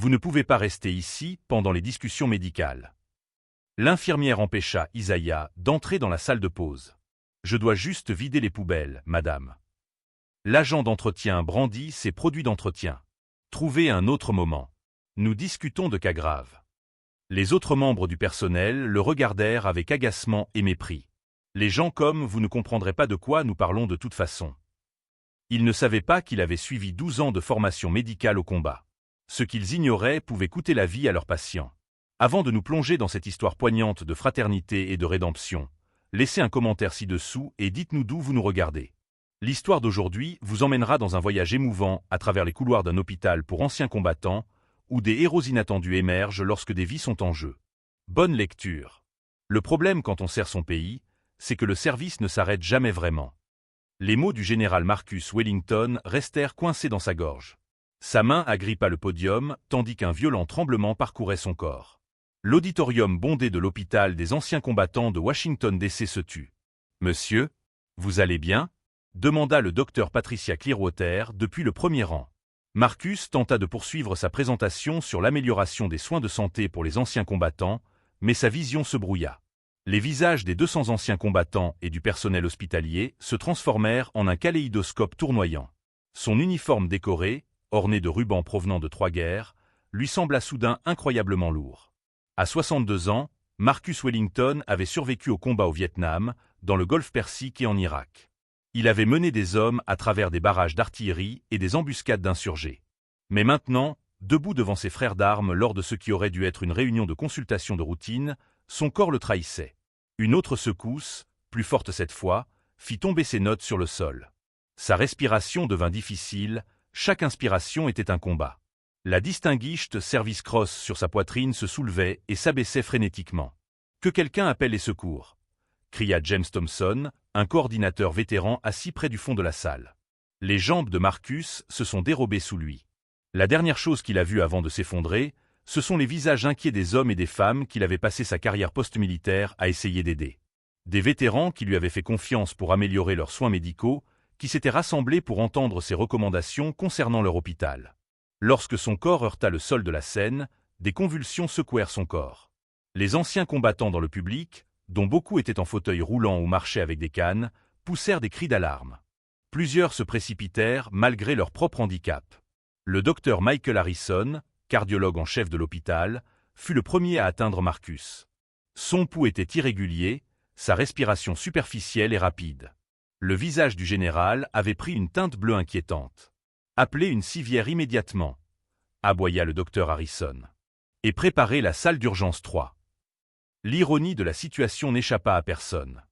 Vous ne pouvez pas rester ici pendant les discussions médicales. L'infirmière empêcha Isaiah d'entrer dans la salle de pause. Je dois juste vider les poubelles, madame. L'agent d'entretien brandit ses produits d'entretien. Trouvez un autre moment. Nous discutons de cas graves. Les autres membres du personnel le regardèrent avec agacement et mépris. Les gens comme vous ne comprendraient pas de quoi nous parlons de toute façon. Ils ne savaient pas qu'il avait suivi 12 ans de formation médicale au combat. Ce qu'ils ignoraient pouvait coûter la vie à leurs patients. Avant de nous plonger dans cette histoire poignante de fraternité et de rédemption, laissez un commentaire ci-dessous et dites-nous d'où vous nous regardez. L'histoire d'aujourd'hui vous emmènera dans un voyage émouvant à travers les couloirs d'un hôpital pour anciens combattants, où des héros inattendus émergent lorsque des vies sont en jeu. Bonne lecture. Le problème quand on sert son pays, c'est que le service ne s'arrête jamais vraiment. Les mots du général Marcus Wellington restèrent coincés dans sa gorge. Sa main agrippa le podium, tandis qu'un violent tremblement parcourait son corps. L'auditorium bondé de l'hôpital des anciens combattants de Washington DC se tut. « Monsieur, vous allez bien ?» demanda le docteur Patricia Clearwater depuis le premier rang. Marcus tenta de poursuivre sa présentation sur l'amélioration des soins de santé pour les anciens combattants, mais sa vision se brouilla. Les visages des 200 anciens combattants et du personnel hospitalier se transformèrent en un kaléidoscope tournoyant. Son uniforme décoré, orné de rubans provenant de 3 guerres, lui sembla soudain incroyablement lourd. À 62 ans, Marcus Wellington avait survécu au combat au Vietnam, dans le Golfe Persique et en Irak. Il avait mené des hommes à travers des barrages d'artillerie et des embuscades d'insurgés. Mais maintenant, debout devant ses frères d'armes lors de ce qui aurait dû être une réunion de consultation de routine, son corps le trahissait. Une autre secousse, plus forte cette fois, fit tomber ses notes sur le sol. Sa respiration devint difficile, chaque inspiration était un combat. La Distinguished Service Cross sur sa poitrine se soulevait et s'abaissait frénétiquement. « Que quelqu'un appelle les secours !» cria James Thompson, un coordinateur vétéran assis près du fond de la salle. Les jambes de Marcus se sont dérobées sous lui. La dernière chose qu'il a vue avant de s'effondrer, ce sont les visages inquiets des hommes et des femmes qu'il avait passé sa carrière post-militaire à essayer d'aider. Des vétérans qui lui avaient fait confiance pour améliorer leurs soins médicaux, qui s'étaient rassemblés pour entendre ses recommandations concernant leur hôpital. Lorsque son corps heurta le sol de la scène, des convulsions secouèrent son corps. Les anciens combattants dans le public, dont beaucoup étaient en fauteuil roulant ou marchaient avec des cannes, poussèrent des cris d'alarme. Plusieurs se précipitèrent malgré leur propre handicap. Le docteur Michael Harrison, cardiologue en chef de l'hôpital, fut le premier à atteindre Marcus. Son pouls était irrégulier, sa respiration superficielle et rapide. Le visage du général avait pris une teinte bleue inquiétante. « Appelez une civière immédiatement », aboya le docteur Harrison. « Et préparez la salle d'urgence 3. » L'ironie de la situation n'échappa à personne.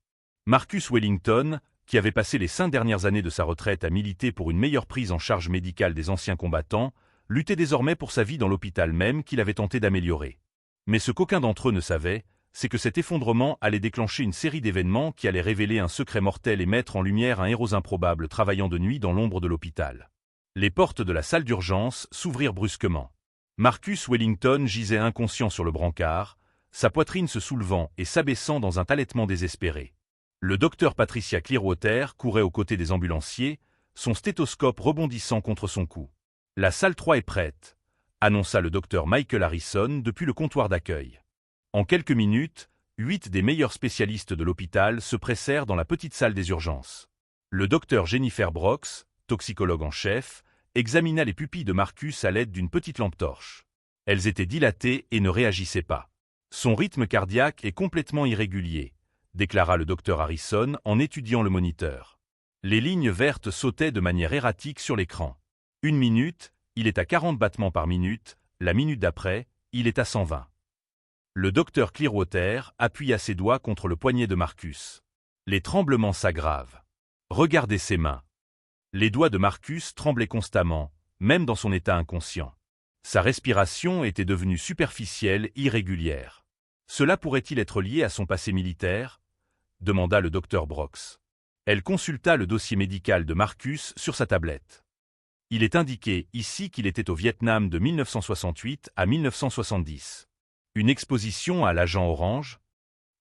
Marcus Wellington, qui avait passé les 5 dernières années de sa retraite à militer pour une meilleure prise en charge médicale des anciens combattants, luttait désormais pour sa vie dans l'hôpital même qu'il avait tenté d'améliorer. Mais ce qu'aucun d'entre eux ne savait, c'est que cet effondrement allait déclencher une série d'événements qui allaient révéler un secret mortel et mettre en lumière un héros improbable travaillant de nuit dans l'ombre de l'hôpital. Les portes de la salle d'urgence s'ouvrirent brusquement. Marcus Wellington gisait inconscient sur le brancard, sa poitrine se soulevant et s'abaissant dans un halètement désespéré. Le docteur Patricia Clearwater courait aux côtés des ambulanciers, son stéthoscope rebondissant contre son cou. « La salle 3 est prête », annonça le docteur Michael Harrison depuis le comptoir d'accueil. En quelques minutes, 8 des meilleurs spécialistes de l'hôpital se pressèrent dans la petite salle des urgences. Le docteur Jennifer Brooks, toxicologue en chef, examina les pupilles de Marcus à l'aide d'une petite lampe torche. Elles étaient dilatées et ne réagissaient pas. « Son rythme cardiaque est complètement irrégulier », déclara le docteur Harrison en étudiant le moniteur. Les lignes vertes sautaient de manière erratique sur l'écran. 1 minute, il est à 40 battements par minute, la minute d'après, il est à 120. Le docteur Clearwater appuya ses doigts contre le poignet de Marcus. Les tremblements s'aggravent. Regardez ses mains. Les doigts de Marcus tremblaient constamment, même dans son état inconscient. Sa respiration était devenue superficielle, irrégulière. Cela pourrait-il être lié à son passé militaire ? Demanda le docteur Brooks. Elle consulta le dossier médical de Marcus sur sa tablette. Il est indiqué ici qu'il était au Vietnam de 1968 à 1970. Une exposition à l'agent orange ?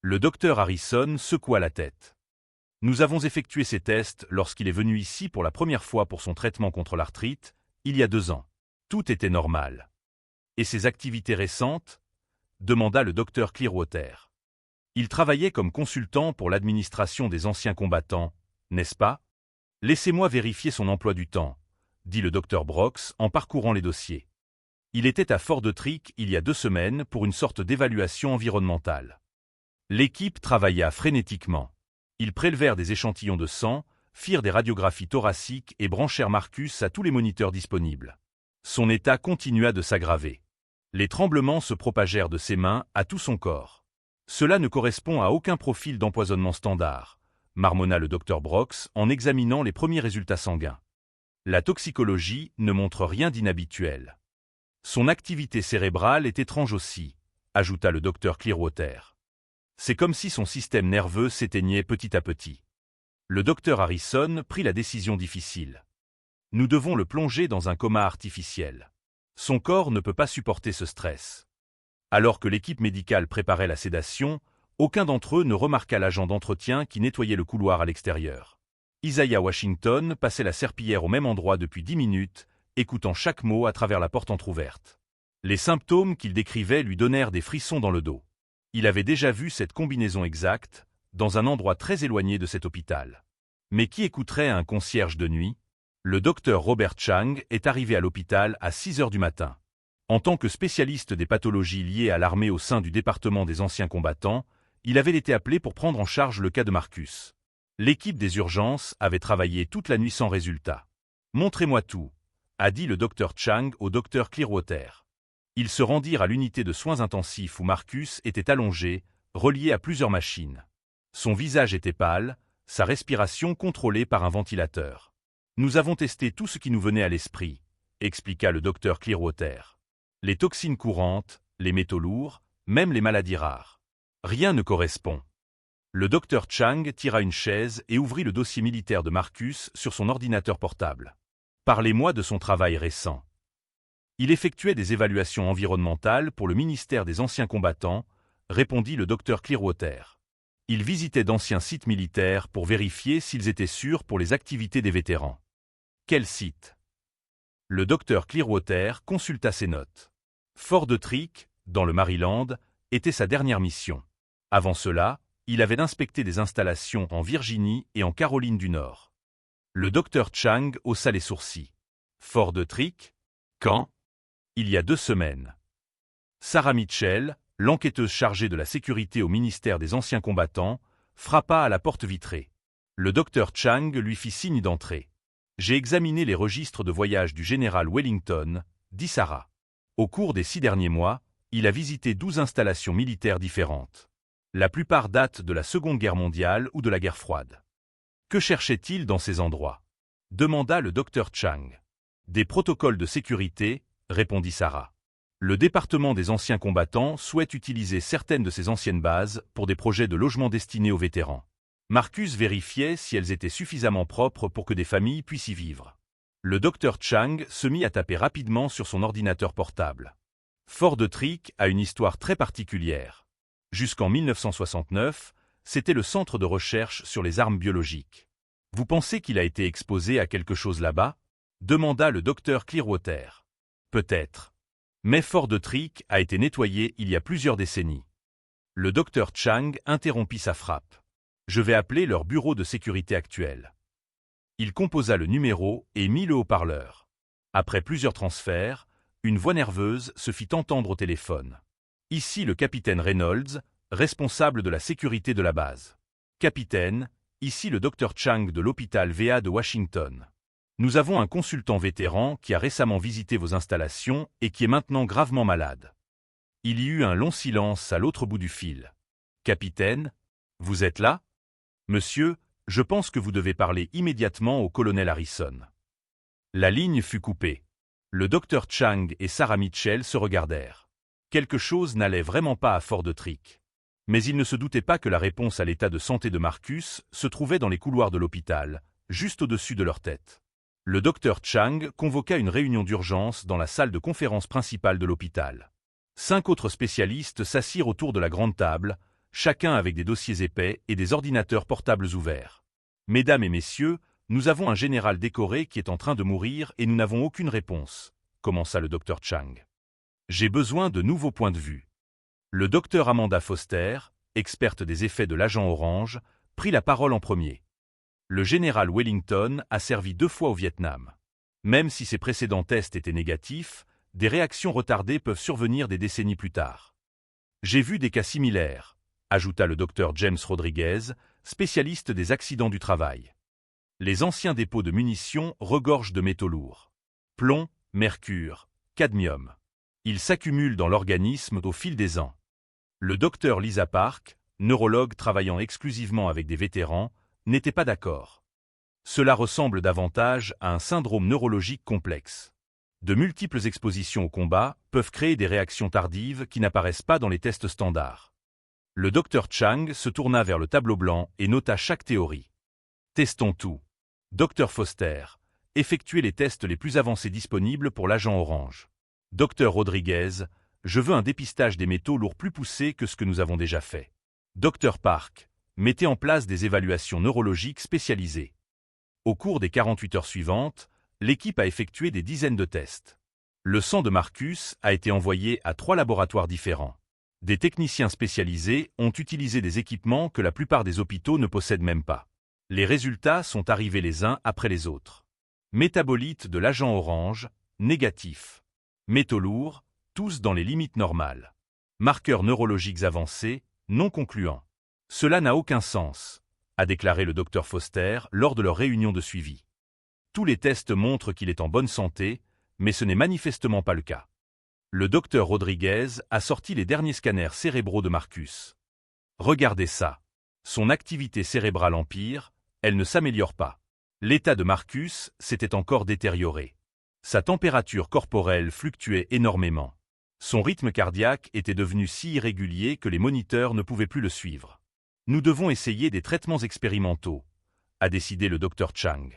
Le docteur Harrison secoua la tête. Nous avons effectué ces tests lorsqu'il est venu ici pour la première fois pour son traitement contre l'arthrite, il y a 2 ans. Tout était normal. Et ses activités récentes? Demanda le docteur Clearwater. Il travaillait comme consultant pour l'administration des anciens combattants, n'est-ce pas? Laissez-moi vérifier son emploi du temps, dit le docteur Brox en parcourant les dossiers. Il était à Fort Detrick il y a 2 semaines pour une sorte d'évaluation environnementale. L'équipe travailla frénétiquement. Ils prélevèrent des échantillons de sang, firent des radiographies thoraciques et branchèrent Marcus à tous les moniteurs disponibles. Son état continua de s'aggraver. Les tremblements se propagèrent de ses mains à tout son corps. Cela ne correspond à aucun profil d'empoisonnement standard, marmonna le docteur Brox en examinant les premiers résultats sanguins. La toxicologie ne montre rien d'inhabituel. Son activité cérébrale est étrange aussi, ajouta le docteur Clearwater. C'est comme si son système nerveux s'éteignait petit à petit. Le docteur Harrison prit la décision difficile. Nous devons le plonger dans un coma artificiel. Son corps ne peut pas supporter ce stress. Alors que l'équipe médicale préparait la sédation, aucun d'entre eux ne remarqua l'agent d'entretien qui nettoyait le couloir à l'extérieur. Isaiah Washington passait la serpillière au même endroit depuis 10 minutes, écoutant chaque mot à travers la porte entr'ouverte. Les symptômes qu'il décrivait lui donnèrent des frissons dans le dos. Il avait déjà vu cette combinaison exacte, dans un endroit très éloigné de cet hôpital. Mais qui écouterait un concierge de nuit? Le docteur Robert Chang est arrivé à l'hôpital à 6 heures du matin. En tant que spécialiste des pathologies liées à l'armée au sein du département des anciens combattants, il avait été appelé pour prendre en charge le cas de Marcus. L'équipe des urgences avait travaillé toute la nuit sans résultat. « Montrez-moi tout », a dit le docteur Chang au docteur Clearwater. Ils se rendirent à l'unité de soins intensifs où Marcus était allongé, relié à plusieurs machines. Son visage était pâle, sa respiration contrôlée par un ventilateur. « Nous avons testé tout ce qui nous venait à l'esprit », expliqua le docteur Clearwater. Les toxines courantes, les métaux lourds, même les maladies rares. Rien ne correspond. Le docteur Chang tira une chaise et ouvrit le dossier militaire de Marcus sur son ordinateur portable. Parlez-moi de son travail récent. Il effectuait des évaluations environnementales pour le ministère des anciens combattants, répondit le docteur Clearwater. Il visitait d'anciens sites militaires pour vérifier s'ils étaient sûrs pour les activités des vétérans. Quel site? Le docteur Clearwater consulta ses notes. Fort Detrick, dans le Maryland, était sa dernière mission. Avant cela, il avait inspecté des installations en Virginie et en Caroline du Nord. Le docteur Chang haussa les sourcils. Fort Detrick? Quand? Il y a 2 semaines. Sarah Mitchell, l'enquêteuse chargée de la sécurité au ministère des anciens combattants, frappa à la porte vitrée. Le docteur Chang lui fit signe d'entrer. J'ai examiné les registres de voyage du général Wellington, dit Sarah. Au cours des 6 derniers mois, il a visité 12 installations militaires différentes. La plupart datent de la Seconde Guerre mondiale ou de la guerre froide. Que cherchait-il dans ces endroits? Demanda le docteur Chang. Des protocoles de sécurité, répondit Sarah. Le département des anciens combattants souhaite utiliser certaines de ces anciennes bases pour des projets de logement destinés aux vétérans. Marcus vérifiait si elles étaient suffisamment propres pour que des familles puissent y vivre. Le docteur Chang se mit à taper rapidement sur son ordinateur portable. Fort Detrick a une histoire très particulière. Jusqu'en 1969, c'était le centre de recherche sur les armes biologiques. Vous pensez qu'il a été exposé à quelque chose là-bas? Demanda le docteur Clearwater. Peut-être. Mais Fort Detrick a été nettoyé il y a plusieurs décennies. Le docteur Chang interrompit sa frappe. Je vais appeler leur bureau de sécurité actuel. Il composa le numéro et mit le haut-parleur. Après plusieurs transferts, une voix nerveuse se fit entendre au téléphone. Ici le capitaine Reynolds, responsable de la sécurité de la base. Capitaine, ici le docteur Chang de l'hôpital VA de Washington. Nous avons un consultant vétéran qui a récemment visité vos installations et qui est maintenant gravement malade. Il y eut un long silence à l'autre bout du fil. Capitaine, vous êtes là? Monsieur, je pense que vous devez parler immédiatement au colonel Harrison. La ligne fut coupée. Le docteur Chang et Sarah Mitchell se regardèrent. Quelque chose n'allait vraiment pas à Fort Detrick. Mais ils ne se doutaient pas que la réponse à l'état de santé de Marcus se trouvait dans les couloirs de l'hôpital, juste au-dessus de leur tête. Le docteur Chang convoqua une réunion d'urgence dans la salle de conférence principale de l'hôpital. 5 autres spécialistes s'assirent autour de la grande table, chacun avec des dossiers épais et des ordinateurs portables ouverts. « Mesdames et messieurs, nous avons un général décoré qui est en train de mourir et nous n'avons aucune réponse », commença le docteur Chang. J'ai besoin de nouveaux points de vue. Le docteur Amanda Foster, experte des effets de l'agent orange, prit la parole en premier. Le général Wellington a servi 2 fois au Vietnam. Même si ses précédents tests étaient négatifs, des réactions retardées peuvent survenir des décennies plus tard. J'ai vu des cas similaires, ajouta le docteur James Rodriguez, spécialiste des accidents du travail. Les anciens dépôts de munitions regorgent de métaux lourds. Plomb, mercure, cadmium. Ils s'accumulent dans l'organisme au fil des ans. Le docteur Lisa Park, neurologue travaillant exclusivement avec des vétérans, n'était pas d'accord. Cela ressemble davantage à un syndrome neurologique complexe. De multiples expositions au combat peuvent créer des réactions tardives qui n'apparaissent pas dans les tests standards. Le docteur Chang se tourna vers le tableau blanc et nota chaque théorie. Testons tout. Docteur Foster, effectuez les tests les plus avancés disponibles pour l'agent orange. Docteur Rodriguez, je veux un dépistage des métaux lourds plus poussé que ce que nous avons déjà fait. Docteur Park, mettez en place des évaluations neurologiques spécialisées. Au cours des 48 heures suivantes, l'équipe a effectué des dizaines de tests. Le sang de Marcus a été envoyé à 3 laboratoires différents. Des techniciens spécialisés ont utilisé des équipements que la plupart des hôpitaux ne possèdent même pas. Les résultats sont arrivés les uns après les autres. Métabolites de l'agent orange, négatif. Métaux lourds, tous dans les limites normales. Marqueurs neurologiques avancés, non concluants. Cela n'a aucun sens, a déclaré le docteur Foster lors de leur réunion de suivi. Tous les tests montrent qu'il est en bonne santé, mais ce n'est manifestement pas le cas. Le docteur Rodriguez a sorti les derniers scanners cérébraux de Marcus. Regardez ça. Son activité cérébrale empire, elle ne s'améliore pas. L'état de Marcus s'était encore détérioré. Sa température corporelle fluctuait énormément. Son rythme cardiaque était devenu si irrégulier que les moniteurs ne pouvaient plus le suivre. Nous devons essayer des traitements expérimentaux, a décidé le docteur Chang.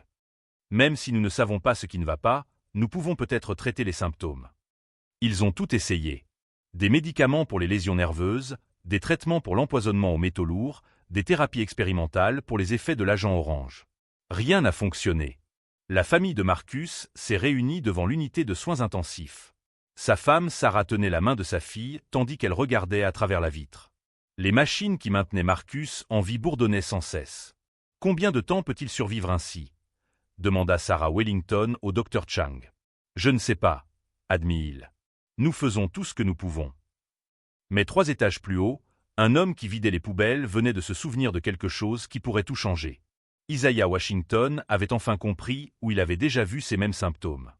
Même si nous ne savons pas ce qui ne va pas, nous pouvons peut-être traiter les symptômes. Ils ont tout essayé. Des médicaments pour les lésions nerveuses, des traitements pour l'empoisonnement aux métaux lourds, des thérapies expérimentales pour les effets de l'agent orange. Rien n'a fonctionné. La famille de Marcus s'est réunie devant l'unité de soins intensifs. Sa femme Sarah tenait la main de sa fille tandis qu'elle regardait à travers la vitre. Les machines qui maintenaient Marcus en vie bourdonnaient sans cesse. « Combien de temps peut-il survivre ainsi ?» demanda Sarah Wellington au docteur Chang. « Je ne sais pas, » admit-il. « Nous faisons tout ce que nous pouvons. » Mais 3 étages plus haut, un homme qui vidait les poubelles venait de se souvenir de quelque chose qui pourrait tout changer. Isaiah Washington avait enfin compris où il avait déjà vu ces mêmes symptômes.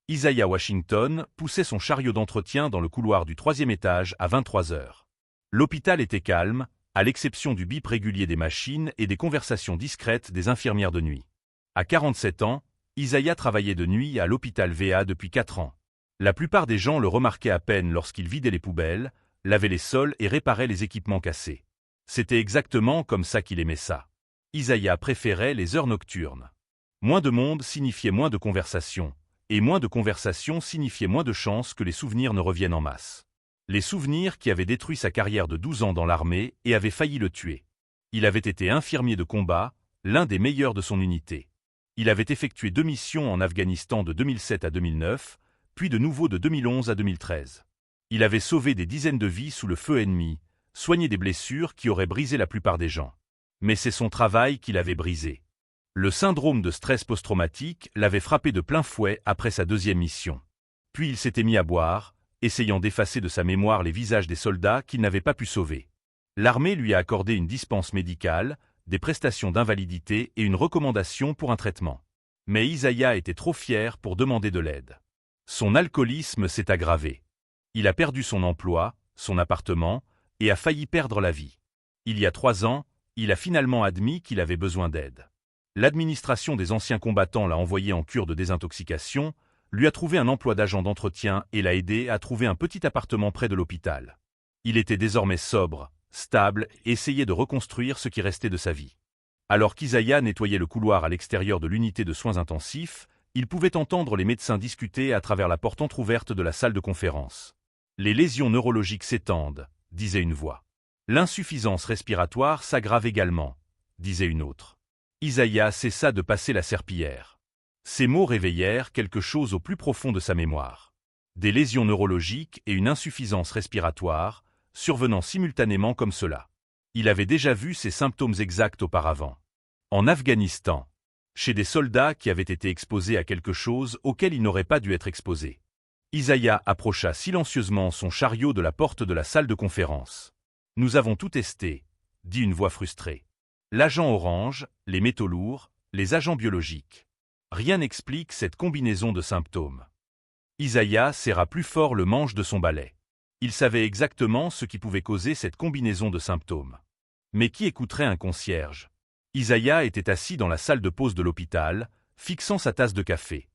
Isaiah Washington poussait son chariot d'entretien dans le couloir du 3e étage à 23 heures. L'hôpital était calme, à l'exception du bip régulier des machines et des conversations discrètes des infirmières de nuit. À 47 ans, Isaiah travaillait de nuit à l'hôpital VA depuis 4 ans. La plupart des gens le remarquaient à peine lorsqu'il vidait les poubelles, lavait les sols et réparait les équipements cassés. C'était exactement comme ça qu'il aimait ça. Isaiah préférait les heures nocturnes. Moins de monde signifiait moins de conversations, et moins de conversations signifiait moins de chances que les souvenirs ne reviennent en masse. Les souvenirs qui avaient détruit sa carrière de 12 ans dans l'armée et avaient failli le tuer. Il avait été infirmier de combat, l'un des meilleurs de son unité. Il avait effectué 2 missions en Afghanistan de 2007 à 2009, puis de nouveau de 2011 à 2013. Il avait sauvé des dizaines de vies sous le feu ennemi, soigné des blessures qui auraient brisé la plupart des gens. Mais c'est son travail qui l'avait brisé. Le syndrome de stress post-traumatique l'avait frappé de plein fouet après sa 2e mission. Puis il s'était mis à boire, essayant d'effacer de sa mémoire les visages des soldats qu'il n'avait pas pu sauver. L'armée lui a accordé une dispense médicale, des prestations d'invalidité et une recommandation pour un traitement. Mais Isaiah était trop fier pour demander de l'aide. Son alcoolisme s'est aggravé. Il a perdu son emploi, son appartement, et a failli perdre la vie. Il y a 3 ans, il a finalement admis qu'il avait besoin d'aide. L'administration des anciens combattants l'a envoyé en cure de désintoxication, lui a trouvé un emploi d'agent d'entretien et l'a aidé à trouver un petit appartement près de l'hôpital. Il était désormais sobre, stable et essayait de reconstruire ce qui restait de sa vie. Alors qu'Isaiah nettoyait le couloir à l'extérieur de l'unité de soins intensifs, il pouvait entendre les médecins discuter à travers la porte entrouverte de la salle de conférence. « Les lésions neurologiques s'étendent », disait une voix. « L'insuffisance respiratoire s'aggrave également », disait une autre. Isaiah cessa de passer la serpillière. Ces mots réveillèrent quelque chose au plus profond de sa mémoire. Des lésions neurologiques et une insuffisance respiratoire, survenant simultanément comme cela. Il avait déjà vu ces symptômes exacts auparavant. En Afghanistan, chez des soldats qui avaient été exposés à quelque chose auquel ils n'auraient pas dû être exposés. Isaiah approcha silencieusement son chariot de la porte de la salle de conférence. « Nous avons tout testé », dit une voix frustrée. L'agent orange, les métaux lourds, les agents biologiques. Rien n'explique cette combinaison de symptômes. Isaiah serra plus fort le manche de son balai. Il savait exactement ce qui pouvait causer cette combinaison de symptômes. Mais qui écouterait un concierge? Isaiah était assis dans la salle de pause de l'hôpital, fixant sa tasse de café.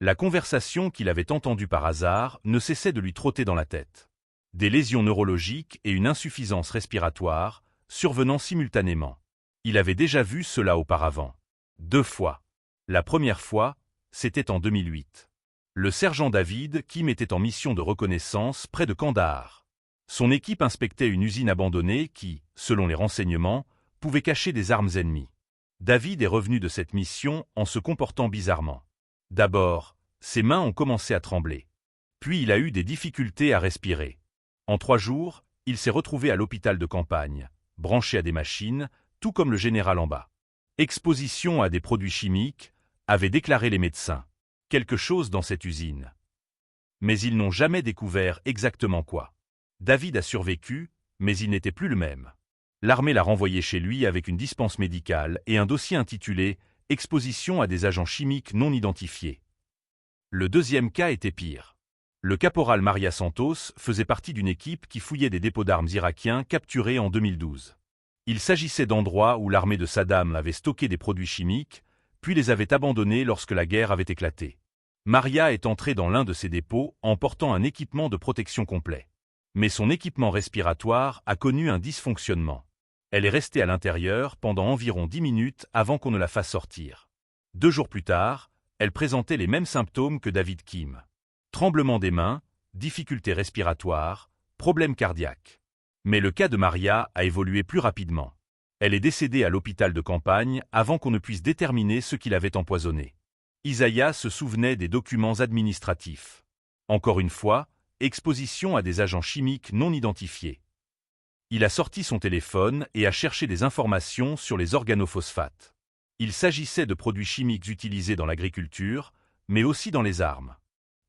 La conversation qu'il avait entendue par hasard ne cessait de lui trotter dans la tête. Des lésions neurologiques et une insuffisance respiratoire, survenant simultanément. Il avait déjà vu cela auparavant. 2 fois. La première fois, c'était en 2008. Le sergent David Kim était en mission de reconnaissance près de Kandahar. Son équipe inspectait une usine abandonnée qui, selon les renseignements, pouvait cacher des armes ennemies. David est revenu de cette mission en se comportant bizarrement. D'abord, ses mains ont commencé à trembler. Puis il a eu des difficultés à respirer. En 3 jours, il s'est retrouvé à l'hôpital de campagne, branché à des machines, tout comme le général en bas. Exposition à des produits chimiques, avaient déclaré les médecins. Quelque chose dans cette usine. Mais ils n'ont jamais découvert exactement quoi. David a survécu, mais il n'était plus le même. L'armée l'a renvoyé chez lui avec une dispense médicale et un dossier intitulé « Exposition à des agents chimiques non identifiés ». Le deuxième cas était pire. Le caporal Maria Santos faisait partie d'une équipe qui fouillait des dépôts d'armes irakiens capturés en 2012. Il s'agissait d'endroits où l'armée de Saddam avait stocké des produits chimiques, puis les avait abandonnés lorsque la guerre avait éclaté. Maria est entrée dans l'un de ces dépôts en portant un équipement de protection complet. Mais son équipement respiratoire a connu un dysfonctionnement. Elle est restée à l'intérieur pendant environ 10 minutes avant qu'on ne la fasse sortir. 2 jours plus tard, elle présentait les mêmes symptômes que David Kim. Tremblement des mains, difficultés respiratoires, problèmes cardiaques. Mais le cas de Maria a évolué plus rapidement. Elle est décédée à l'hôpital de campagne avant qu'on ne puisse déterminer ce qui l'avait empoisonnée. Isaiah se souvenait des documents administratifs. Encore une fois, exposition à des agents chimiques non identifiés. Il a sorti son téléphone et a cherché des informations sur les organophosphates. Il s'agissait de produits chimiques utilisés dans l'agriculture, mais aussi dans les armes.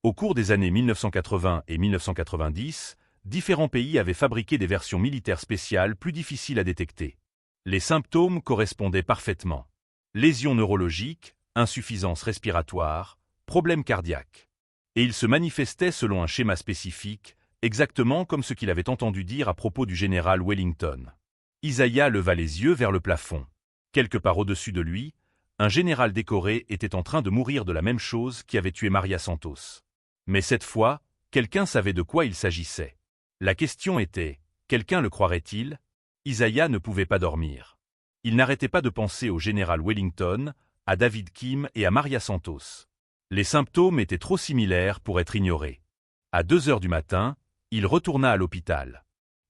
Au cours des années 1980 et 1990, différents pays avaient fabriqué des versions militaires spéciales plus difficiles à détecter. Les symptômes correspondaient parfaitement. Lésions neurologiques, insuffisance respiratoire, problèmes cardiaques. Et ils se manifestaient selon un schéma spécifique, exactement comme ce qu'il avait entendu dire à propos du général Wellington. Isaiah leva les yeux vers le plafond. Quelque part au-dessus de lui, un général décoré était en train de mourir de la même chose qui avait tué Maria Santos. Mais cette fois, quelqu'un savait de quoi il s'agissait. La question était, quelqu'un le croirait-il? Isaiah ne pouvait pas dormir. Il n'arrêtait pas de penser au général Wellington, à David Kim et à Maria Santos. Les symptômes étaient trop similaires pour être ignorés. À 2 heures du matin, il retourna à l'hôpital.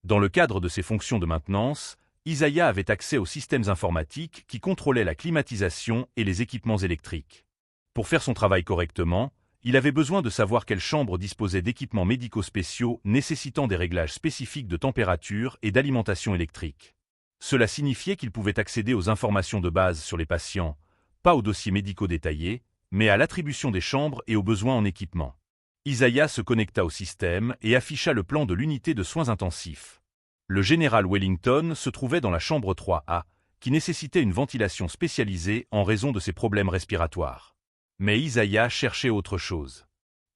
Dans le cadre de ses fonctions de maintenance, Isaiah avait accès aux systèmes informatiques qui contrôlaient la climatisation et les équipements électriques. Pour faire son travail correctement, il avait besoin de savoir quelle chambre disposait d'équipements médicaux spéciaux nécessitant des réglages spécifiques de température et d'alimentation électrique. Cela signifiait qu'il pouvait accéder aux informations de base sur les patients, pas aux dossiers médicaux détaillés, mais à l'attribution des chambres et aux besoins en équipement. Isaiah se connecta au système et afficha le plan de l'unité de soins intensifs. Le général Wellington se trouvait dans la chambre 3A, qui nécessitait une ventilation spécialisée en raison de ses problèmes respiratoires. Mais Isaiah cherchait autre chose.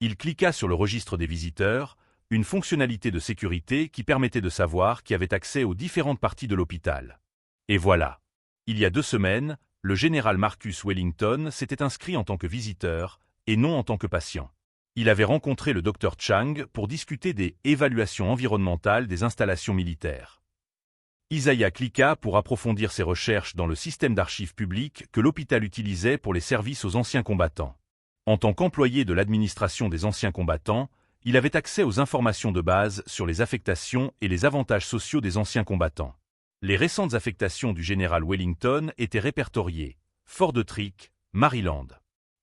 Il cliqua sur le registre des visiteurs, une fonctionnalité de sécurité qui permettait de savoir qui avait accès aux différentes parties de l'hôpital. Et voilà. Il y a 2 semaines, le général Marcus Wellington s'était inscrit en tant que visiteur, et non en tant que patient. Il avait rencontré le Dr Chang pour discuter des évaluations environnementales des installations militaires. Isaiah cliqua pour approfondir ses recherches dans le système d'archives publiques que l'hôpital utilisait pour les services aux anciens combattants. En tant qu'employé de l'administration des anciens combattants, il avait accès aux informations de base sur les affectations et les avantages sociaux des anciens combattants. Les récentes affectations du général Wellington étaient répertoriées. Fort Detrick, Maryland.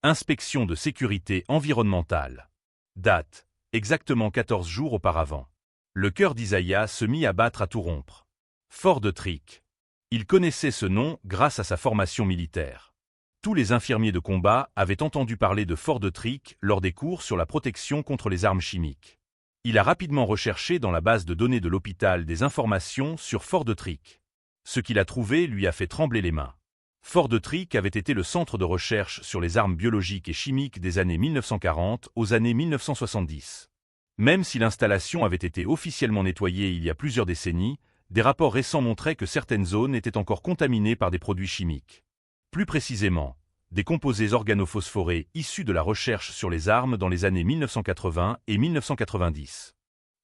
Inspection de sécurité environnementale. Date. exactement 14 jours auparavant. Le cœur d'Isaiah se mit à battre à tout rompre. Fort Detrick. Il connaissait ce nom grâce à sa formation militaire. Tous les infirmiers de combat avaient entendu parler de Fort Detrick lors des cours sur la protection contre les armes chimiques. Il a rapidement recherché dans la base de données de l'hôpital des informations sur Fort Detrick. Ce qu'il a trouvé lui a fait trembler les mains. Fort Detrick avait été le centre de recherche sur les armes biologiques et chimiques des années 1940 aux années 1970. Même si l'installation avait été officiellement nettoyée il y a plusieurs décennies, des rapports récents montraient que certaines zones étaient encore contaminées par des produits chimiques. Plus précisément, des composés organophosphorés issus de la recherche sur les armes dans les années 1980 et 1990.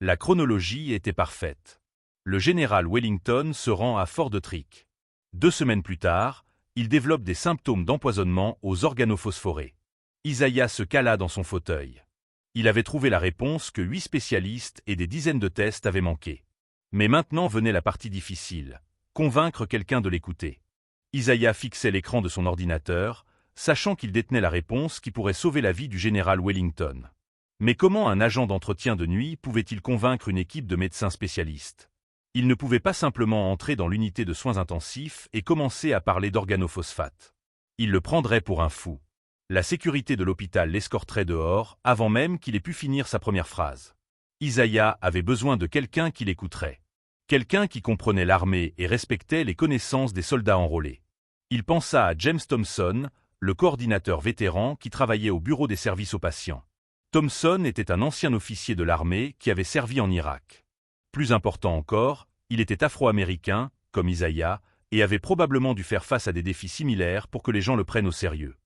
La chronologie était parfaite. Le général Wellington se rend à Fort Detrick. 2 semaines plus tard, il développe des symptômes d'empoisonnement aux organophosphorés. Isaiah se cala dans son fauteuil. Il avait trouvé la réponse que 8 spécialistes et des dizaines de tests avaient manqué. Mais maintenant venait la partie difficile, convaincre quelqu'un de l'écouter. Isaiah fixait l'écran de son ordinateur, sachant qu'il détenait la réponse qui pourrait sauver la vie du général Wellington. Mais comment un agent d'entretien de nuit pouvait-il convaincre une équipe de médecins spécialistes? Il ne pouvait pas simplement entrer dans l'unité de soins intensifs et commencer à parler d'organophosphate. Il le prendrait pour un fou. La sécurité de l'hôpital l'escorterait dehors avant même qu'il ait pu finir sa première phrase. Isaiah avait besoin de quelqu'un qui l'écouterait. Quelqu'un qui comprenait l'armée et respectait les connaissances des soldats enrôlés. Il pensa à James Thompson, le coordinateur vétéran qui travaillait au bureau des services aux patients. Thompson était un ancien officier de l'armée qui avait servi en Irak. Plus important encore, il était afro-américain, comme Isaiah, et avait probablement dû faire face à des défis similaires pour que les gens le prennent au sérieux.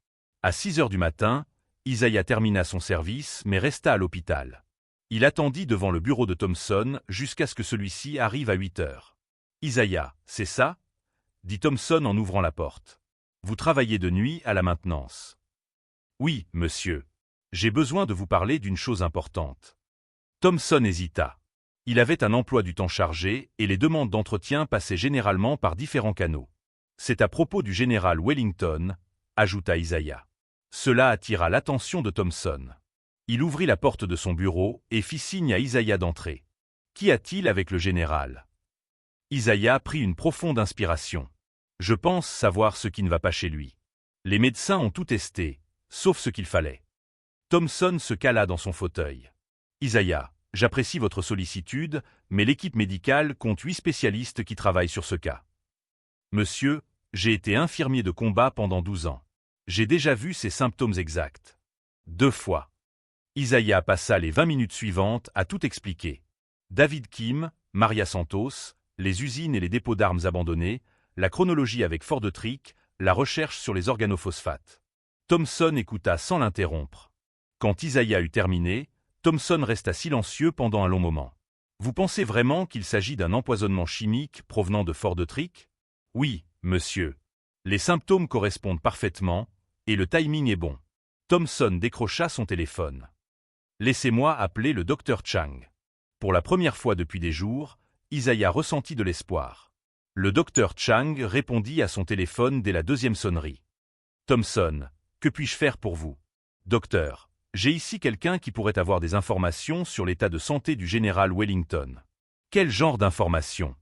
À 6 heures du matin, Isaiah termina son service mais resta à l'hôpital. Il attendit devant le bureau de Thompson jusqu'à ce que celui-ci arrive à 8 heures. « Isaiah, c'est ça ?» dit Thompson en ouvrant la porte. « Vous travaillez de nuit à la maintenance. »« Oui, monsieur. J'ai besoin de vous parler d'une chose importante. » Thompson hésita. Il avait un emploi du temps chargé et les demandes d'entretien passaient généralement par différents canaux. « C'est à propos du général Wellington », ajouta Isaiah. Cela attira l'attention de Thompson. Il ouvrit la porte de son bureau et fit signe à Isaiah d'entrer. « Qu'y a-t-il avec le général ?» Isaiah prit une profonde inspiration. « Je pense savoir ce qui ne va pas chez lui. Les médecins ont tout testé, sauf ce qu'il fallait. » Thompson se cala dans son fauteuil. « Isaiah, j'apprécie votre sollicitude, mais l'équipe médicale compte 8 spécialistes qui travaillent sur ce cas. Monsieur, j'ai été infirmier de combat pendant 12 ans. J'ai déjà vu ces symptômes exacts. 2 fois. » Isaiah passa les 20 minutes suivantes à tout expliquer. David Kim, Maria Santos, les usines et les dépôts d'armes abandonnés, la chronologie avec Fort Detrick, la recherche sur les organophosphates. Thompson écouta sans l'interrompre. Quand Isaiah eut terminé, Thompson resta silencieux pendant un long moment. « Vous pensez vraiment qu'il s'agit d'un empoisonnement chimique provenant de Fort Detrick ? » « Oui, monsieur. Les symptômes correspondent parfaitement, et le timing est bon. » Thompson décrocha son téléphone. « Laissez-moi appeler le docteur Chang. » Pour la première fois depuis des jours, Isaiah ressentit de l'espoir. Le docteur Chang répondit à son téléphone dès la 2e sonnerie. « Thompson, que puis-je faire pour vous ? » ?»« Docteur, j'ai ici quelqu'un qui pourrait avoir des informations sur l'état de santé du général Wellington. » »« Quel genre d'informations ?»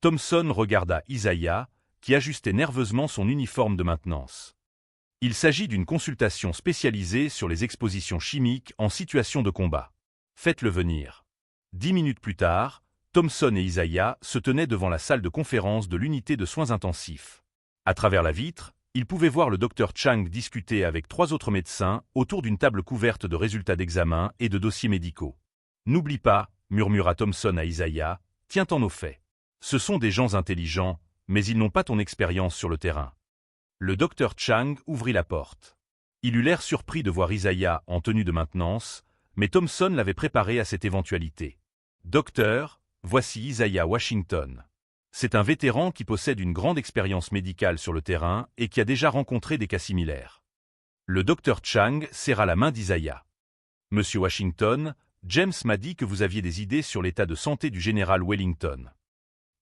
Thompson regarda Isaiah, qui ajustait nerveusement son uniforme de maintenance. « Il s'agit d'une consultation spécialisée sur les expositions chimiques en situation de combat. Faites-le venir. » 10 minutes plus tard, Thompson et Isaiah se tenaient devant la salle de conférence de l'unité de soins intensifs. À travers la vitre, ils pouvaient voir le docteur Chang discuter avec 3 autres médecins autour d'une table couverte de résultats d'examen et de dossiers médicaux. « N'oublie pas, » murmura Thompson à Isaiah, « tiens-t'en aux faits. Ce sont des gens intelligents, mais ils n'ont pas ton expérience sur le terrain. » Le docteur Chang ouvrit la porte. Il eut l'air surpris de voir Isaiah en tenue de maintenance, mais Thompson l'avait préparé à cette éventualité. « Docteur, voici Isaiah Washington. C'est un vétéran qui possède une grande expérience médicale sur le terrain et qui a déjà rencontré des cas similaires. » Le docteur Chang serra la main d'Isaiah. « Monsieur Washington, James m'a dit que vous aviez des idées sur l'état de santé du général Wellington. »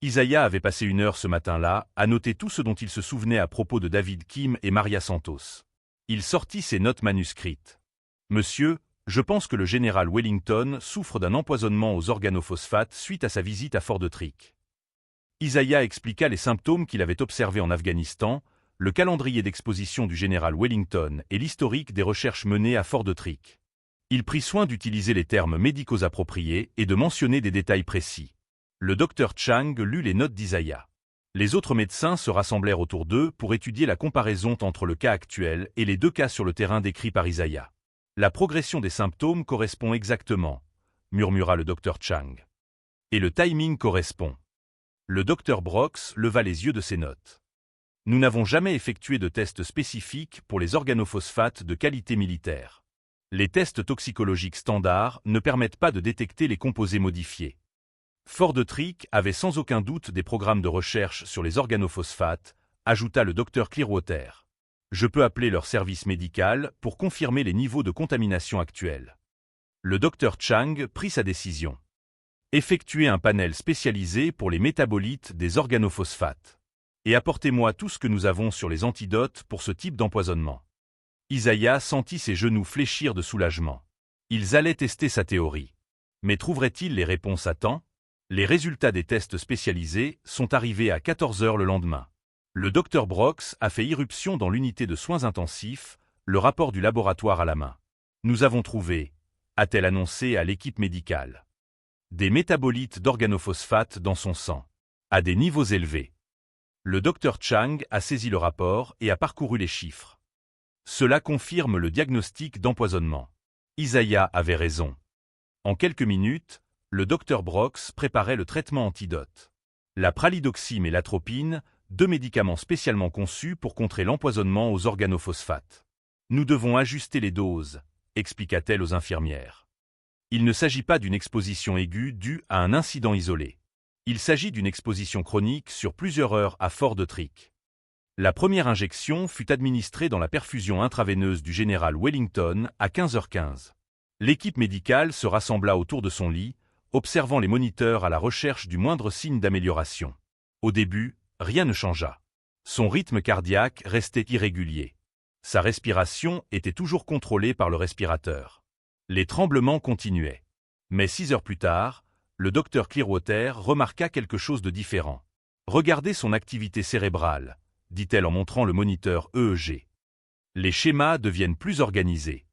Isaiah avait passé 1 heure ce matin-là à noter tout ce dont il se souvenait à propos de David Kim et Maria Santos. Il sortit ses notes manuscrites. « Monsieur, Je pense que le général Wellington souffre d'un empoisonnement aux organophosphates suite à sa visite à Fort Detrick. Isaiah expliqua les symptômes qu'il avait observés en Afghanistan, le calendrier d'exposition du général Wellington et l'historique des recherches menées à Fort Detrick. Il prit soin d'utiliser les termes médicaux appropriés et de mentionner des détails précis. Le docteur Chang lut les notes d'Isaiah. Les autres médecins se rassemblèrent autour d'eux pour étudier la comparaison entre le cas actuel et les deux cas sur le terrain décrits par Isaiah. La progression des symptômes correspond exactement, murmura le docteur Chang. Et le timing correspond. Le docteur Brox leva les yeux de ses notes. Nous n'avons jamais effectué de tests spécifiques pour les organophosphates de qualité militaire. Les tests toxicologiques standards ne permettent pas de détecter les composés modifiés. Fort Detrick avait sans aucun doute des programmes de recherche sur les organophosphates, ajouta le docteur Clearwater. Je peux appeler leur service médical pour confirmer les niveaux de contamination actuels. Le docteur Chang prit sa décision. Effectuez un panel spécialisé pour les métabolites des organophosphates. Et apportez-moi tout ce que nous avons sur les antidotes pour ce type d'empoisonnement. Isaiah sentit ses genoux fléchir de soulagement. Ils allaient tester sa théorie. Mais trouveraient-ils les réponses à temps? Les résultats des tests spécialisés sont arrivés à 14 heures le lendemain. Le docteur Brox a fait irruption dans l'unité de soins intensifs, le rapport du laboratoire à la main. Nous avons trouvé, a-t-elle annoncé à l'équipe médicale, des métabolites d'organophosphates dans son sang, à des niveaux élevés. Le docteur Chang a saisi le rapport et a parcouru les chiffres. Cela confirme le diagnostic d'empoisonnement. Isaiah avait raison. En quelques minutes, le docteur Brox préparait le traitement antidote. La pralidoxime et l'atropine, deux médicaments spécialement conçus pour contrer l'empoisonnement aux organophosphates. Nous devons ajuster les doses, expliqua-t-elle aux infirmières. Il ne s'agit pas d'une exposition aiguë due à un incident isolé. Il s'agit d'une exposition chronique sur plusieurs heures à Fort Detrick. La première injection fut administrée dans la perfusion intraveineuse du général Wellington à 15h15. L'équipe médicale se rassembla autour de son lit, observant les moniteurs à la recherche du moindre signe d'amélioration. Au début, rien ne changea. Son rythme cardiaque restait irrégulier. Sa respiration était toujours contrôlée par le respirateur. Les tremblements continuaient. Mais 6 heures plus tard, le docteur Clearwater remarqua quelque chose de différent. « Regardez son activité cérébrale », dit-elle en montrant le moniteur EEG. Les schémas deviennent plus organisés.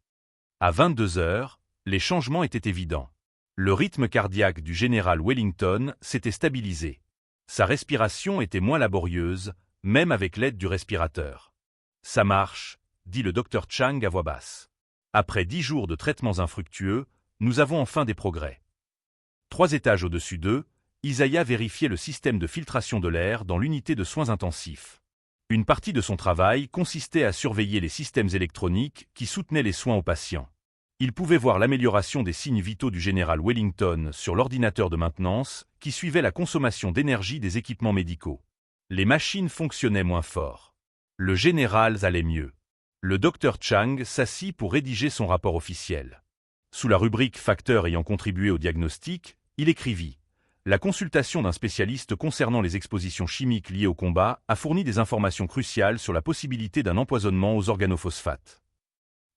À 22 heures, les changements étaient évidents. Le rythme cardiaque du général Wellington s'était stabilisé. Sa respiration était moins laborieuse, même avec l'aide du respirateur. « Ça marche », dit le docteur Chang à voix basse. Après 10 jours de traitements infructueux, nous avons enfin des progrès. 3 étages au-dessus d'eux, Isaiah vérifiait le système de filtration de l'air dans l'unité de soins intensifs. Une partie de son travail consistait à surveiller les systèmes électroniques qui soutenaient les soins aux patients. Il pouvait voir l'amélioration des signes vitaux du général Wellington sur l'ordinateur de maintenance qui suivait la consommation d'énergie des équipements médicaux. Les machines fonctionnaient moins fort. Le général allait mieux. Le docteur Chang s'assit pour rédiger son rapport officiel. Sous la rubrique « Facteurs ayant contribué au diagnostic », il écrivit « La consultation d'un spécialiste concernant les expositions chimiques liées au combat a fourni des informations cruciales sur la possibilité d'un empoisonnement aux organophosphates. »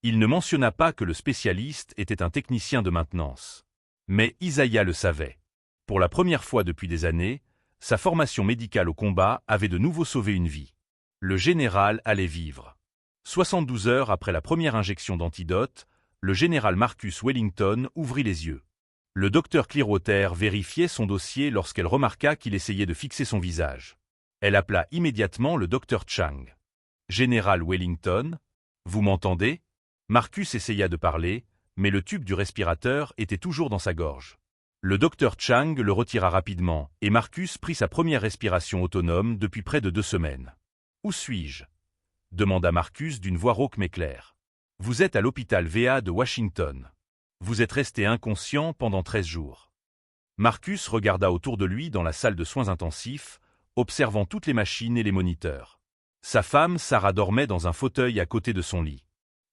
Il ne mentionna pas que le spécialiste était un technicien de maintenance. Mais Isaiah le savait. Pour la première fois depuis des années, sa formation médicale au combat avait de nouveau sauvé une vie. Le général allait vivre. 72 heures après la première injection d'antidote, le général Marcus Wellington ouvrit les yeux. Le docteur Clearwater vérifiait son dossier lorsqu'elle remarqua qu'il essayait de fixer son visage. Elle appela immédiatement le docteur Chang. « Général Wellington, vous m'entendez ?» Marcus essaya de parler, mais le tube du respirateur était toujours dans sa gorge. Le docteur Chang le retira rapidement, et Marcus prit sa première respiration autonome depuis près de 2 semaines. « Où suis-je » demanda Marcus d'une voix rauque mais claire. « Vous êtes à l'hôpital VA de Washington. Vous êtes resté inconscient pendant 13 jours. » Marcus regarda autour de lui dans la salle de soins intensifs, observant toutes les machines et les moniteurs. Sa femme, Sarah, dormait dans un fauteuil à côté de son lit.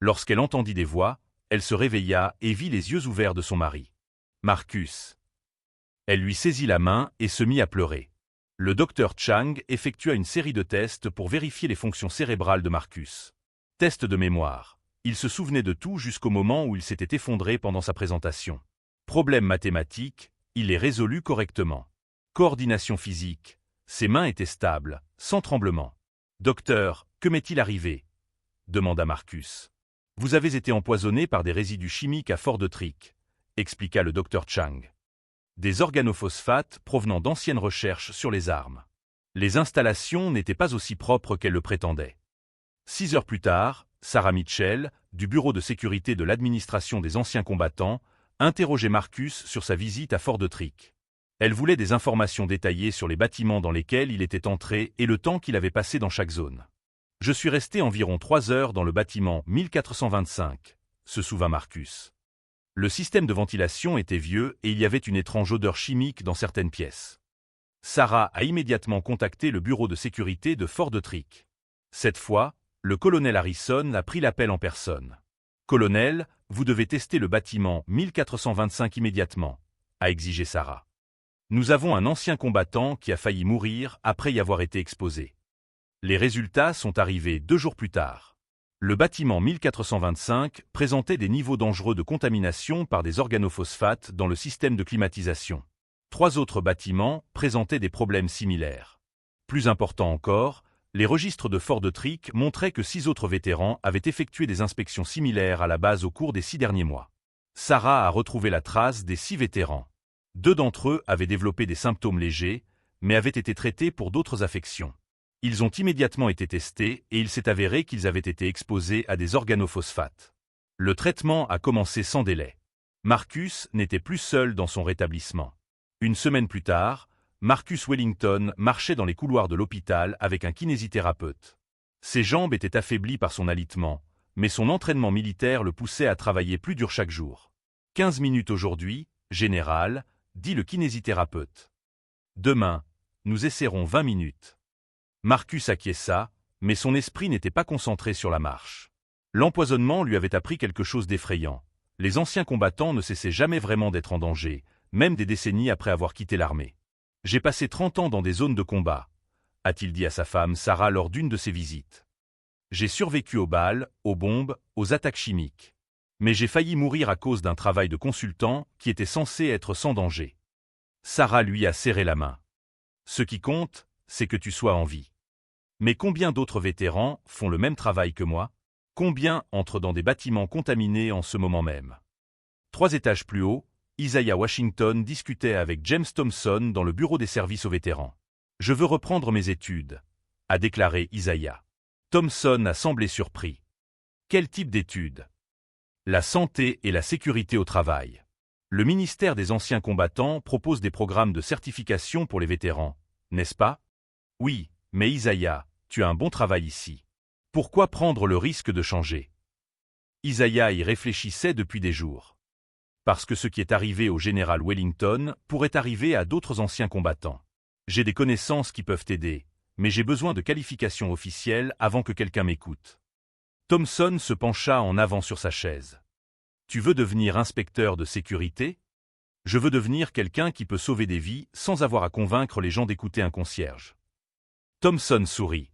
Lorsqu'elle entendit des voix, elle se réveilla et vit les yeux ouverts de son mari. « Marcus !» Elle lui saisit la main et se mit à pleurer. Le docteur Chang effectua une série de tests pour vérifier les fonctions cérébrales de Marcus. Test de mémoire, Il se souvenait de tout jusqu'au moment où il s'était effondré pendant sa présentation. Problème mathématique, il les résolut correctement. Coordination physique, ses mains étaient stables, sans tremblement. Docteur, que m'est-il arrivé? Demanda Marcus. Vous avez été empoisonné par des résidus chimiques à fort de trique, expliqua le docteur Chang. Des organophosphates provenant d'anciennes recherches sur les armes. Les installations n'étaient pas aussi propres qu'elles le prétendaient. 6 heures plus tard, Sarah Mitchell, du bureau de sécurité de l'administration des anciens combattants, interrogeait Marcus sur sa visite à Fort Detrick. Elle voulait des informations détaillées sur les bâtiments dans lesquels il était entré et le temps qu'il avait passé dans chaque zone. « Je suis resté environ 3 heures dans le bâtiment 1425, se souvint Marcus. Le système de ventilation était vieux et il y avait une étrange odeur chimique dans certaines pièces. Sarah a immédiatement contacté le bureau de sécurité de Fort Detrick. Cette fois, le colonel Harrison a pris l'appel en personne. « Colonel, vous devez tester le bâtiment 1425 immédiatement », a exigé Sarah. « Nous avons un ancien combattant qui a failli mourir après y avoir été exposé. » Les résultats sont arrivés 2 jours plus tard. Le bâtiment 1425 présentait des niveaux dangereux de contamination par des organophosphates dans le système de climatisation. 3 autres bâtiments présentaient des problèmes similaires. Plus important encore, les registres de Fort Detrick montraient que 6 autres vétérans avaient effectué des inspections similaires à la base au cours des 6 derniers mois. Sarah a retrouvé la trace des 6 vétérans. 2 d'entre eux avaient développé des symptômes légers, mais avaient été traités pour d'autres affections. Ils ont immédiatement été testés et il s'est avéré qu'ils avaient été exposés à des organophosphates. Le traitement a commencé sans délai. Marcus n'était plus seul dans son rétablissement. Une semaine plus tard, Marcus Wellington marchait dans les couloirs de l'hôpital avec un kinésithérapeute. Ses jambes étaient affaiblies par son alitement, mais son entraînement militaire le poussait à travailler plus dur chaque jour. 15 minutes aujourd'hui, général, dit le kinésithérapeute. Demain, nous essaierons 20 minutes. Marcus acquiesça, mais son esprit n'était pas concentré sur la marche. L'empoisonnement lui avait appris quelque chose d'effrayant. Les anciens combattants ne cessaient jamais vraiment d'être en danger, même des décennies après avoir quitté l'armée. « J'ai passé 30 ans dans des zones de combat », a-t-il dit à sa femme Sarah lors d'une de ses visites. « J'ai survécu aux balles, aux bombes, aux attaques chimiques. Mais j'ai failli mourir à cause d'un travail de consultant qui était censé être sans danger. » Sarah lui a serré la main. « Ce qui compte, c'est que tu sois en vie. Mais combien d'autres vétérans font le même travail que moi? Combien entrent dans des bâtiments contaminés en ce moment même? » 3 étages plus haut, Isaiah Washington discutait avec James Thompson dans le bureau des services aux vétérans. « Je veux reprendre mes études », a déclaré Isaiah. Thompson a semblé surpris. « Quel type d'études? » La santé et la sécurité au travail. Le ministère des anciens combattants propose des programmes de certification pour les vétérans, n'est-ce pas? Oui, mais Isaiah, tu as un bon travail ici. Pourquoi prendre le risque de changer? Isaiah y réfléchissait depuis des jours. Parce que ce qui est arrivé au général Wellington pourrait arriver à d'autres anciens combattants. J'ai des connaissances qui peuvent t'aider, mais j'ai besoin de qualifications officielles avant que quelqu'un m'écoute. Thompson se pencha en avant sur sa chaise. Tu veux devenir inspecteur de sécurité? Je veux devenir quelqu'un qui peut sauver des vies sans avoir à convaincre les gens d'écouter un concierge. Thompson sourit.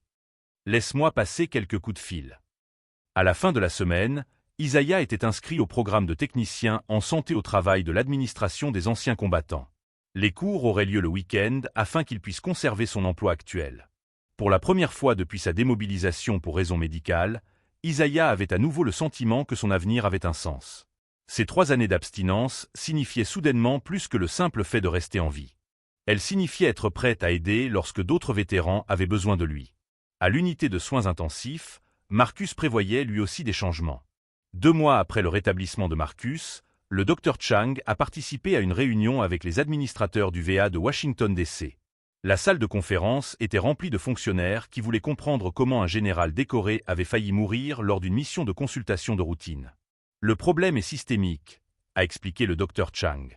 Laisse-moi passer quelques coups de fil. À la fin de la semaine, Isaiah était inscrit au programme de technicien en santé au travail de l'administration des anciens combattants. Les cours auraient lieu le week-end afin qu'il puisse conserver son emploi actuel. Pour la première fois depuis sa démobilisation pour raisons médicales, Isaiah avait à nouveau le sentiment que son avenir avait un sens. Ces 3 années d'abstinence signifiaient soudainement plus que le simple fait de rester en vie. Elles signifiaient être prête à aider lorsque d'autres vétérans avaient besoin de lui. À l'unité de soins intensifs, Marcus prévoyait lui aussi des changements. 2 mois après le rétablissement de Marcus, le Dr Chang a participé à une réunion avec les administrateurs du VA de Washington DC. La salle de conférence était remplie de fonctionnaires qui voulaient comprendre comment un général décoré avait failli mourir lors d'une mission de consultation de routine. Le problème est systémique, a expliqué le Dr Chang.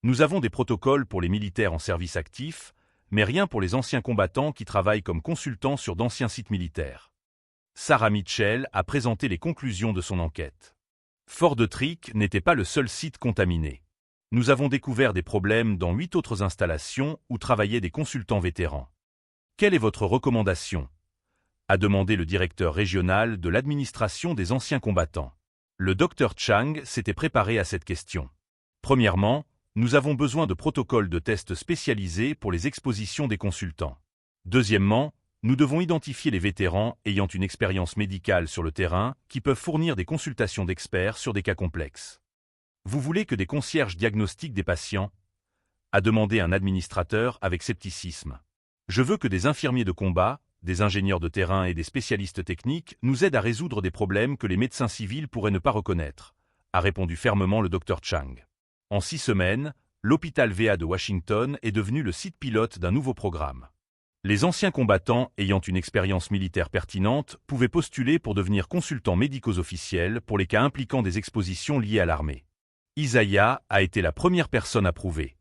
Nous avons des protocoles pour les militaires en service actif, mais rien pour les anciens combattants qui travaillent comme consultants sur d'anciens sites militaires. Sarah Mitchell a présenté les conclusions de son enquête. Fort Detrick n'était pas le seul site contaminé. Nous avons découvert des problèmes dans 8 autres installations où travaillaient des consultants vétérans. Quelle est votre recommandation? a demandé le directeur régional de l'administration des anciens combattants. Le Dr Chang s'était préparé à cette question. Premièrement, nous avons besoin de protocoles de tests spécialisés pour les expositions des consultants. Deuxièmement, nous devons identifier les vétérans ayant une expérience médicale sur le terrain qui peuvent fournir des consultations d'experts sur des cas complexes. Vous voulez que des concierges diagnostiquent des patients ? A demandé un administrateur avec scepticisme. Je veux que des infirmiers de combat, des ingénieurs de terrain et des spécialistes techniques nous aident à résoudre des problèmes que les médecins civils pourraient ne pas reconnaître, a répondu fermement le Dr Chang. En 6 semaines, l'hôpital VA de Washington est devenu le site pilote d'un nouveau programme. Les anciens combattants ayant une expérience militaire pertinente pouvaient postuler pour devenir consultants médicaux officiels pour les cas impliquant des expositions liées à l'armée. Isaiah a été la première personne approuvée.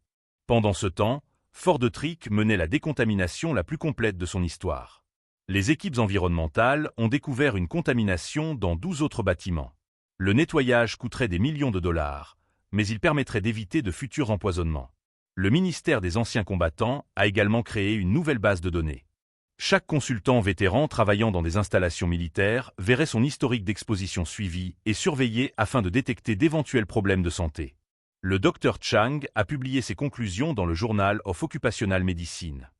Pendant ce temps, Fort Detrick menait la décontamination la plus complète de son histoire. Les équipes environnementales ont découvert une contamination dans 12 autres bâtiments. Le nettoyage coûterait des millions de dollars, mais il permettrait d'éviter de futurs empoisonnements. Le ministère des Anciens Combattants a également créé une nouvelle base de données. Chaque consultant vétéran travaillant dans des installations militaires verrait son historique d'exposition suivi et surveillé afin de détecter d'éventuels problèmes de santé. Le Dr Chang a publié ses conclusions dans le Journal of Occupational Medicine.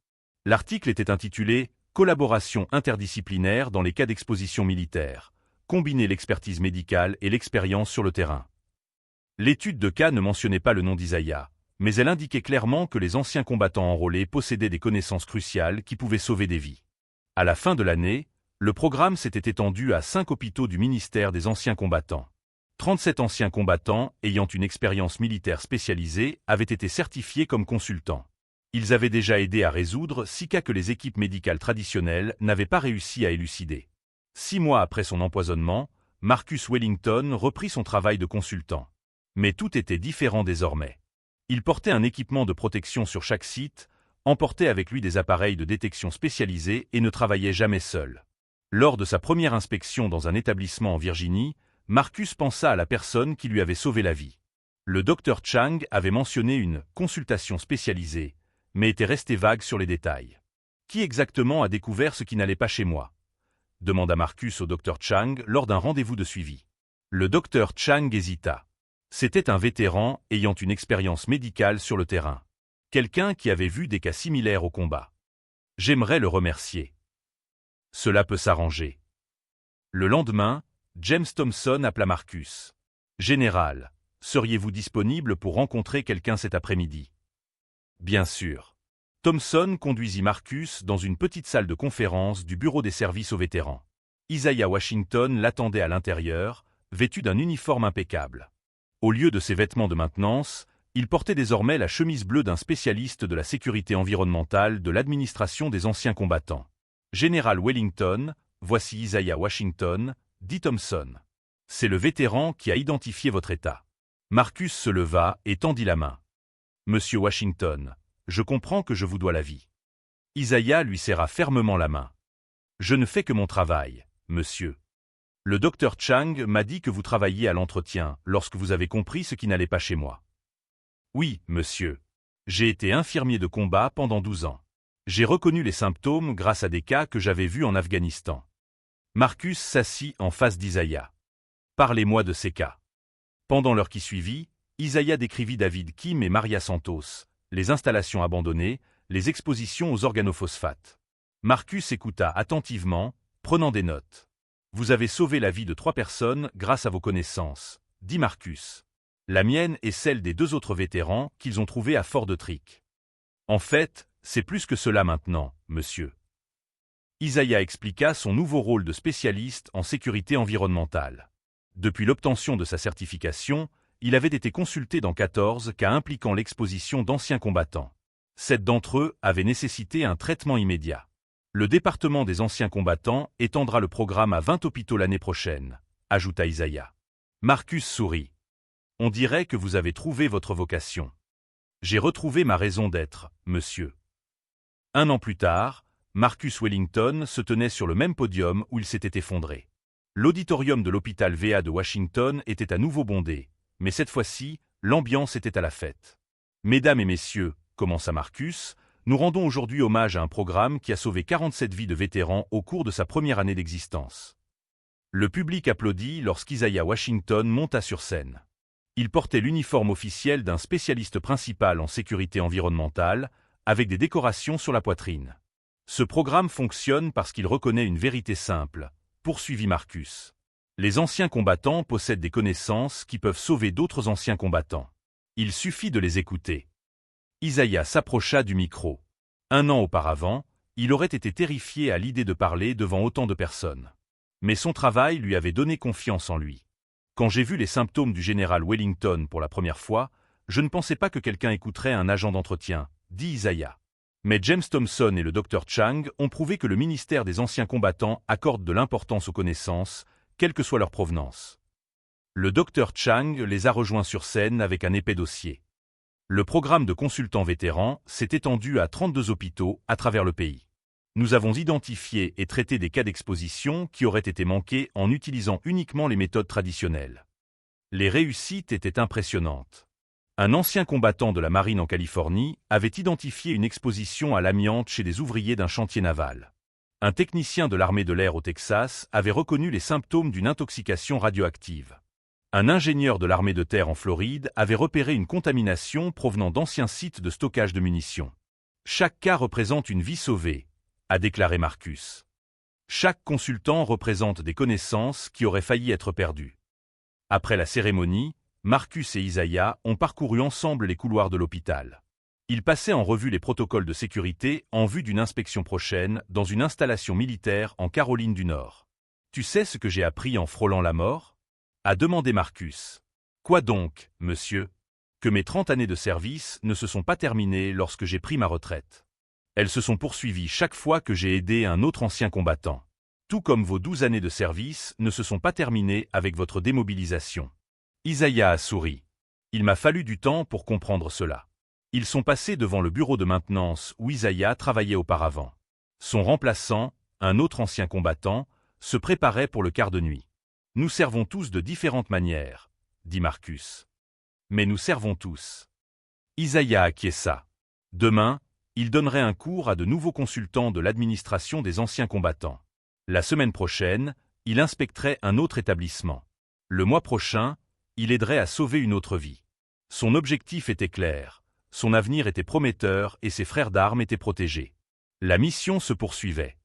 L'article était intitulé « Collaboration interdisciplinaire dans les cas d'exposition militaire, combiner l'expertise médicale et l'expérience sur le terrain ». L'étude de cas ne mentionnait pas le nom d'Isaiah, mais elle indiquait clairement que les anciens combattants enrôlés possédaient des connaissances cruciales qui pouvaient sauver des vies. À la fin de l'année, le programme s'était étendu à 5 hôpitaux du ministère des Anciens Combattants. 37 anciens combattants ayant une expérience militaire spécialisée avaient été certifiés comme consultants. Ils avaient déjà aidé à résoudre 6 cas que les équipes médicales traditionnelles n'avaient pas réussi à élucider. 6 mois après son empoisonnement, Marcus Wellington reprit son travail de consultant. Mais tout était différent désormais. Il portait un équipement de protection sur chaque site, emportait avec lui des appareils de détection spécialisés et ne travaillait jamais seul. Lors de sa première inspection dans un établissement en Virginie, Marcus pensa à la personne qui lui avait sauvé la vie. Le Dr Chang avait mentionné une « consultation spécialisée », mais était resté vague sur les détails. « Qui exactement a découvert ce qui n'allait pas chez moi ?» demanda Marcus au Dr Chang lors d'un rendez-vous de suivi. Le Dr Chang hésita. C'était un vétéran ayant une expérience médicale sur le terrain. Quelqu'un qui avait vu des cas similaires au combat. J'aimerais le remercier. Cela peut s'arranger. Le lendemain, James Thompson appela Marcus. Général, seriez-vous disponible pour rencontrer quelqu'un cet après-midi? Bien sûr. Thompson conduisit Marcus dans une petite salle de conférence du bureau des services aux vétérans. Isaiah Washington l'attendait à l'intérieur, vêtu d'un uniforme impeccable. Au lieu de ses vêtements de maintenance, il portait désormais la chemise bleue d'un spécialiste de la sécurité environnementale de l'administration des anciens combattants. Général Wellington, voici Isaiah Washington, dit Thompson. C'est le vétéran qui a identifié votre état. Marcus se leva et tendit la main. Monsieur Washington, je comprends que je vous dois la vie. Isaiah lui serra fermement la main. Je ne fais que mon travail, monsieur. Le Dr Chang m'a dit que vous travailliez à l'entretien lorsque vous avez compris ce qui n'allait pas chez moi. Oui, monsieur. J'ai été infirmier de combat pendant 12 ans. J'ai reconnu les symptômes grâce à des cas que j'avais vus en Afghanistan. Marcus s'assit en face d'Isaiah. Parlez-moi de ces cas. Pendant l'heure qui suivit, Isaiah décrivit David Kim et Maria Santos, les installations abandonnées, les expositions aux organophosphates. Marcus écouta attentivement, prenant des notes. Vous avez sauvé la vie de 3 personnes grâce à vos connaissances, dit Marcus. La mienne et celle des 2 autres vétérans qu'ils ont trouvés à Fort Detrick. En fait, c'est plus que cela maintenant, monsieur. Isaiah expliqua son nouveau rôle de spécialiste en sécurité environnementale. Depuis l'obtention de sa certification, il avait été consulté dans 14 cas impliquant l'exposition d'anciens combattants. 7 d'entre eux avaient nécessité un traitement immédiat. Le département des anciens combattants étendra le programme à 20 hôpitaux l'année prochaine, ajouta Isaiah. Marcus sourit. On dirait que vous avez trouvé votre vocation. J'ai retrouvé ma raison d'être, monsieur. 1 an plus tard, Marcus Wellington se tenait sur le même podium où il s'était effondré. L'auditorium de l'hôpital VA de Washington était à nouveau bondé, mais cette fois-ci, l'ambiance était à la fête. Mesdames et messieurs, commença Marcus, Nous rendons aujourd'hui hommage à un programme qui a sauvé 47 vies de vétérans au cours de sa première année d'existence. Le public applaudit lorsqu'Isaiah Washington monta sur scène. Il portait l'uniforme officiel d'un spécialiste principal en sécurité environnementale, avec des décorations sur la poitrine. Ce programme fonctionne parce qu'il reconnaît une vérité simple, poursuivit Marcus. Les anciens combattants possèdent des connaissances qui peuvent sauver d'autres anciens combattants. Il suffit de les écouter. Isaiah s'approcha du micro. 1 an auparavant, il aurait été terrifié à l'idée de parler devant autant de personnes. Mais son travail lui avait donné confiance en lui. Quand j'ai vu les symptômes du général Wellington pour la première fois, je ne pensais pas que quelqu'un écouterait un agent d'entretien, dit Isaiah. Mais James Thompson et le Dr Chang ont prouvé que le ministère des anciens combattants accorde de l'importance aux connaissances, quelle que soit leur provenance. Le Dr Chang les a rejoints sur scène avec un épais dossier. Le programme de consultants vétérans s'est étendu à 32 hôpitaux à travers le pays. Nous avons identifié et traité des cas d'exposition qui auraient été manqués en utilisant uniquement les méthodes traditionnelles. Les réussites étaient impressionnantes. Un ancien combattant de la marine en Californie avait identifié une exposition à l'amiante chez des ouvriers d'un chantier naval. Un technicien de l'armée de l'air au Texas avait reconnu les symptômes d'une intoxication radioactive. Un ingénieur de l'armée de terre en Floride avait repéré une contamination provenant d'anciens sites de stockage de munitions. Chaque cas représente une vie sauvée, a déclaré Marcus. Chaque consultant représente des connaissances qui auraient failli être perdues. Après la cérémonie, Marcus et Isaiah ont parcouru ensemble les couloirs de l'hôpital. Ils passaient en revue les protocoles de sécurité en vue d'une inspection prochaine dans une installation militaire en Caroline du Nord. « Tu sais ce que j'ai appris en frôlant la mort ?» a demandé Marcus. « Quoi donc, monsieur ? Que mes 30 années de service ne se sont pas terminées lorsque j'ai pris ma retraite. Elles se sont poursuivies chaque fois que j'ai aidé un autre ancien combattant. Tout comme vos 12 années de service ne se sont pas terminées avec votre démobilisation. » Isaiah a souri. Il m'a fallu du temps pour comprendre cela. Ils sont passés devant le bureau de maintenance où Isaiah travaillait auparavant. Son remplaçant, un autre ancien combattant, se préparait pour le quart de nuit. Nous servons tous de différentes manières, dit Marcus. Mais nous servons tous. Isaiah acquiesça. Demain, il donnerait un cours à de nouveaux consultants de l'administration des anciens combattants. La semaine prochaine, il inspecterait un autre établissement. Le mois prochain, il aiderait à sauver une autre vie. Son objectif était clair, son avenir était prometteur et ses frères d'armes étaient protégés. La mission se poursuivait.